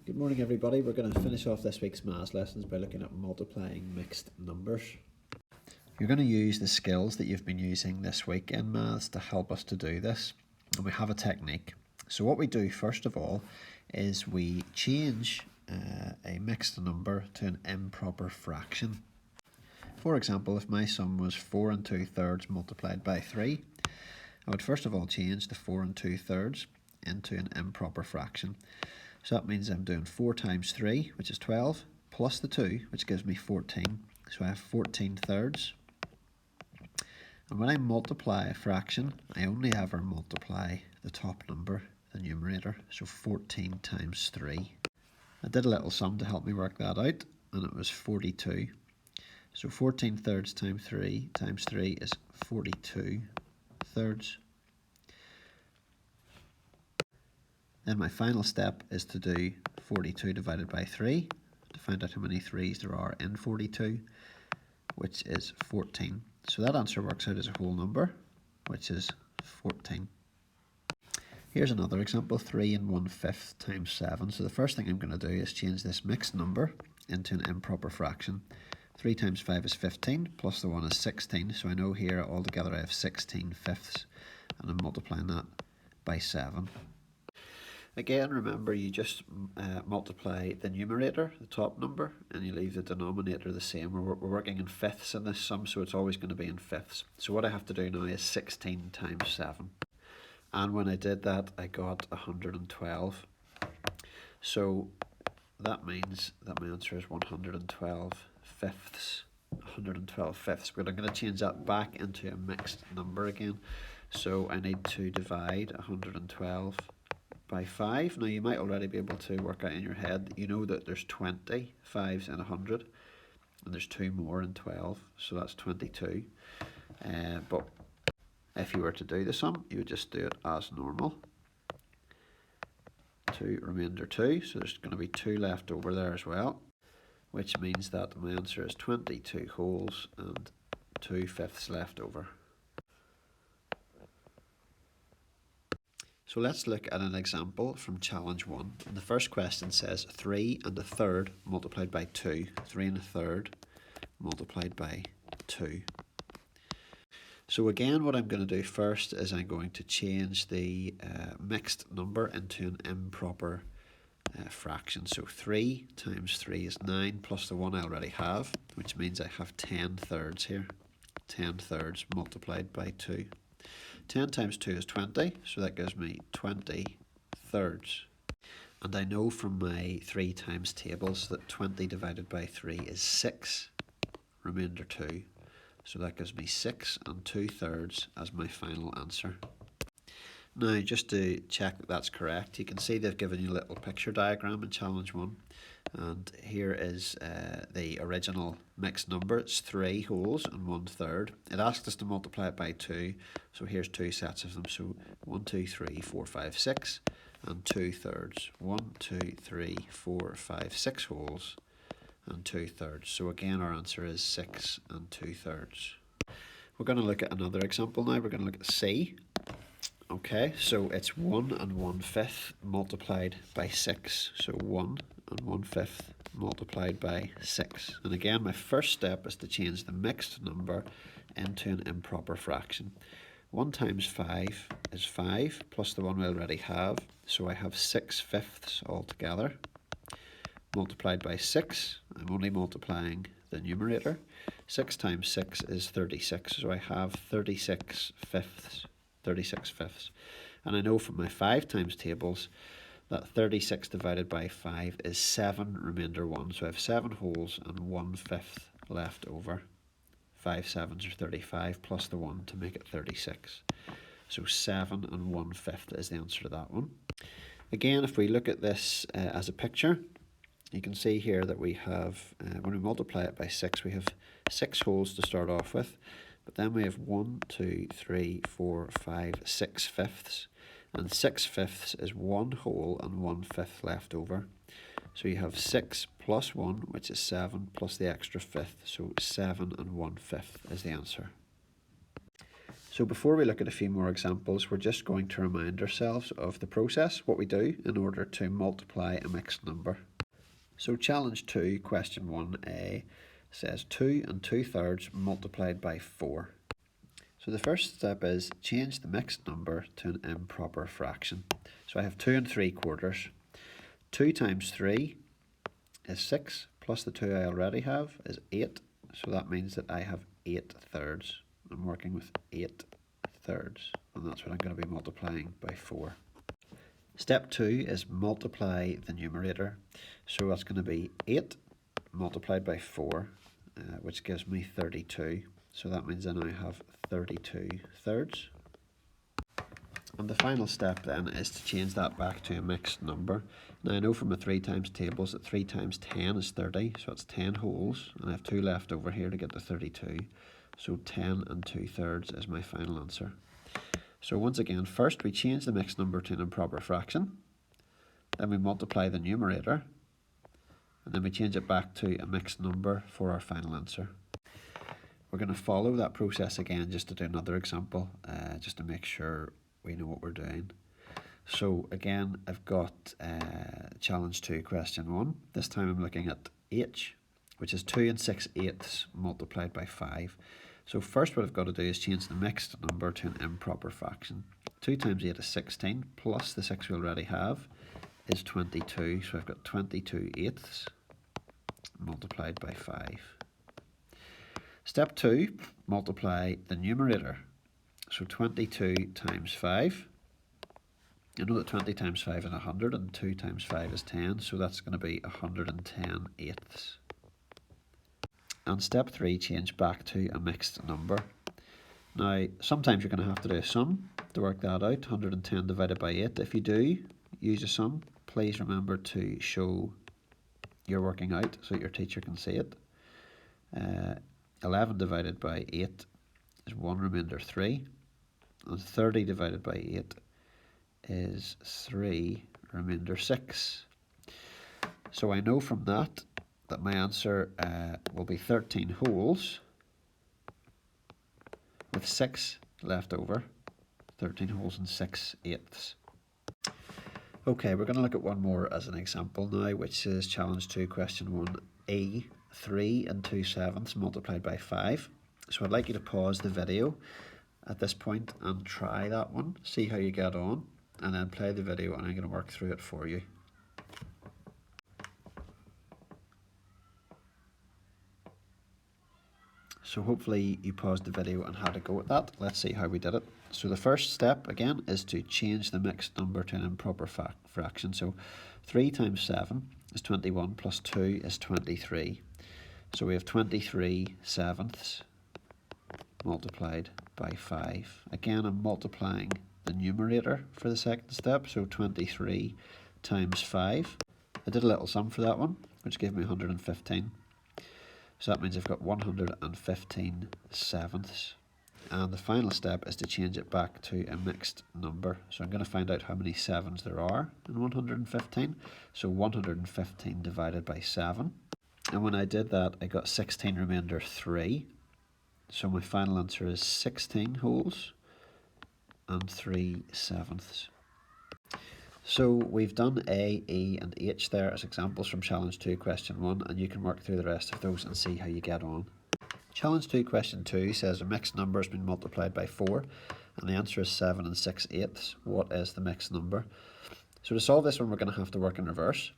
Good morning everybody. We're going to finish off this week's maths lessons by looking at multiplying mixed numbers. You're going to use the skills that you've been using this week in maths to help us to do this, and we have a technique. So what we do first of all is we change a mixed number to an improper fraction. For example, if my sum was 4 2/3 multiplied by 3, I would first of all change the 4 2/3 into an improper fraction. So that means I'm doing 4 times 3, which is 12, plus the 2, which gives me 14. So I have 14/3. And when I multiply a fraction, I only ever multiply the top number, the numerator, so 14 times 3. I did a little sum to help me work that out, and it was 42. So 14/3 times 3 is 42/3. Then my final step is to do 42 divided by 3 to find out how many 3's there are in 42, which is 14. So that answer works out as a whole number, which is 14. Here's another example, 3 1/5 times 7. So the first thing I'm going to do is change this mixed number into an improper fraction. 3 times 5 is 15, plus the 1 is 16. So I know here altogether I have 16/5, and I'm multiplying that by 7. Again, remember you just multiply the numerator, the top number, and you leave the denominator the same. We're working in fifths in this sum, so it's always going to be in fifths. So what I have to do now is 16 times 7. And when I did that, I got 112. So that means that my answer is 112 fifths. 112 fifths. But I'm going to change that back into a mixed number again. So I need to divide 112 by 5. Now you might already be able to work out in your head, you know that there's 20 5's in 100, and there's 2 more in 12, so that's 22. But if you were to do the sum, you would just do it as normal. 2 remainder 2, so there's going to be 2 left over there as well, which means that my answer is 22 wholes and 2/5 left over. So let's look at an example from challenge 1. And the first question says 3 1/3 multiplied by 2. 3 1/3 multiplied by 2. So again, what I'm going to do first is I'm going to change the mixed number into an improper fraction. So 3 times 3 is 9, plus the 1 I already have, which means I have 10/3 here. 10/3 multiplied by 2. 10 times 2 is 20, so that gives me 20/3. And I know from my 3 times tables that 20 divided by 3 is 6, remainder 2. So that gives me 6 2/3 as my final answer. Now, just to check that that's correct, you can see they've given you a little picture diagram in challenge 1. And here is the original mixed number. It's 3 wholes and 1/3. It asked us to multiply it by 2, so here's 2 sets of them. So 1, 2, 3, 4, 5, 6, and 2/3. 1, 2, 3, 4, 5, 6 wholes and 2/3. So again, our answer is 6 2/3. We're going to look at another example now. We're going to look at C. Okay, so it's 1 1/5 multiplied by 6. So 1 1/5 multiplied by 6. And again, my first step is to change the mixed number into an improper fraction. 1 times 5 is 5, plus the 1 we already have. So I have 6/5 altogether. Multiplied by 6, I'm only multiplying the numerator. 6 times 6 is 36, so I have 36/5. 36/5. And I know from my 5 times tables that 36 divided by 5 is 7 remainder 1. So I have 7 wholes and 1/5 left over. 5 7's are 35 plus the 1 to make it 36. So 7 1/5 is the answer to that one. Again, if we look at this as a picture, you can see here that we have, when we multiply it by 6, we have 6 wholes to start off with. But then we have 1, 2, 3, 4, 5, 6/5. And 6/5 is 1 whole and 1/5 left over. So you have 6 plus 1, which is 7, plus the extra 5th. So 7 1/5 is the answer. So before we look at a few more examples, we're just going to remind ourselves of the process, what we do in order to multiply a mixed number. So challenge 2, question 1a says 2 2/3 multiplied by 4. So the first step is change the mixed number to an improper fraction. So I have 2 3/4. 2 times 3 is 6, plus the 2 I already have is 8. So that means that I have 8/3. I'm working with 8/3, and that's what I'm going to be multiplying by 4. Step 2 is multiply the numerator. So that's going to be 8 multiplied by 4, which gives me 32. So that means I now have 32/3. And the final step then is to change that back to a mixed number. Now I know from the 3 times tables that 3 times 10 is 30, so it's 10 wholes, and I have 2 left over here to get to 32. So 10 2/3 is my final answer. So once again, first we change the mixed number to an improper fraction, then we multiply the numerator, and then we change it back to a mixed number for our final answer. We're going to follow that process again just to do another example, just to make sure we know what we're doing. So again, I've got challenge 2, question 1. This time I'm looking at h, which is 2 6/8 multiplied by 5. So first what I've got to do is change the mixed number to an improper fraction. 2 times 8 is 16, plus the 6 we already have is 22. So I've got 22/8 multiplied by 5. Step 2, multiply the numerator. So 22 times 5. You know that 20 times 5 is 100, and 2 times 5 is 10, so that's going to be 110/8. And step 3, change back to a mixed number. Now, sometimes you're going to have to do a sum to work that out. 110 divided by 8. If you do use a sum, please remember to show you're working out so that your teacher can see it. 11 divided by 8 is 1 remainder 3. And 30 divided by 8 is 3 remainder 6. So I know from that my answer will be 13 wholes with 6 left over. 13 wholes and 6/8. Okay, we're going to look at one more as an example now, which is challenge 2, question 1e, 3 2/7 multiplied by 5. So I'd like you to pause the video at this point and try that one, see how you get on, and then play the video, and I'm going to work through it for you. So hopefully you paused the video and had a go at that. Let's see how we did it. So the first step again is to change the mixed number to an improper fraction. So 3 times 7 is 21, plus 2 is 23. So we have 23/7 multiplied by 5. Again, I'm multiplying the numerator for the second step, so 23 times 5. I did a little sum for that one, which gave me 115. So that means I've got 115/7. And the final step is to change it back to a mixed number. So I'm going to find out how many 7s there are in 115. So 115 divided by 7. And when I did that, I got 16 remainder 3. So my final answer is 16 wholes and 3/7. So we've done A, E and H there as examples from challenge 2, question 1, and you can work through the rest of those and see how you get on. Challenge 2, question 2 says a mixed number has been multiplied by 4, and the answer is 7 6/8. What is the mixed number? So to solve this one, we're going to have to work in reverse.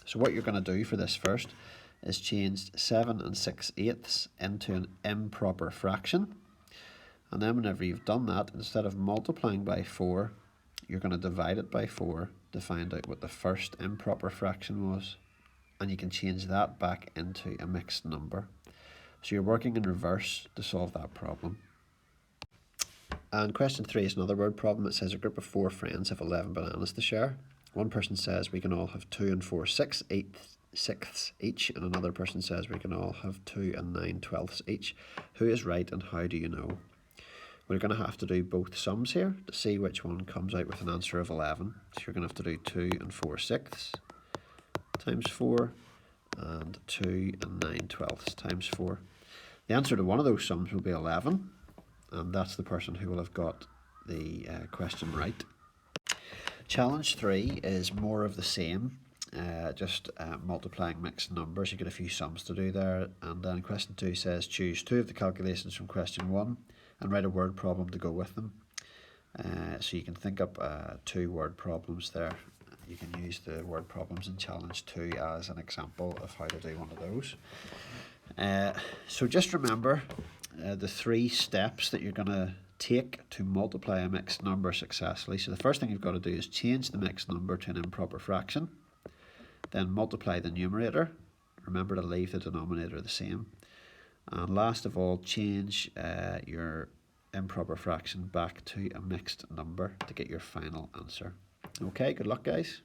So what you're going to do for this first is change 7 6/8 into an improper fraction. And then whenever you've done that, instead of multiplying by 4, you're going to divide it by 4 to find out what the first improper fraction was. And you can change that back into a mixed number. So you're working in reverse to solve that problem. And question 3 is another word problem. It says a group of 4 friends have 11 bananas to share. One person says we can all have 2 4 6/8 each, and another person says we can all have 2 9/12 each. Who is right and how do you know? We're going to have to do both sums here to see which one comes out with an answer of 11. So you're going to have to do 2 4 6 times 4 and 2 9/12 times 4. The answer to one of those sums will be 11, and that's the person who will have got the question right. Challenge 3 is more of the same, just multiplying mixed numbers. You get a few sums to do there, and then question 2 says choose 2 of the calculations from question 1 and write a word problem to go with them. So you can think up 2 word problems there. You can use the word problems in challenge 2 as an example of how to do one of those. So just remember the 3 steps that you're going to take to multiply a mixed number successfully. So the first thing you've got to do is change the mixed number to an improper fraction, then multiply the numerator. Remember to leave the denominator the same, and last of all, change your improper fraction back to a mixed number to get your final answer. Okay, good luck guys.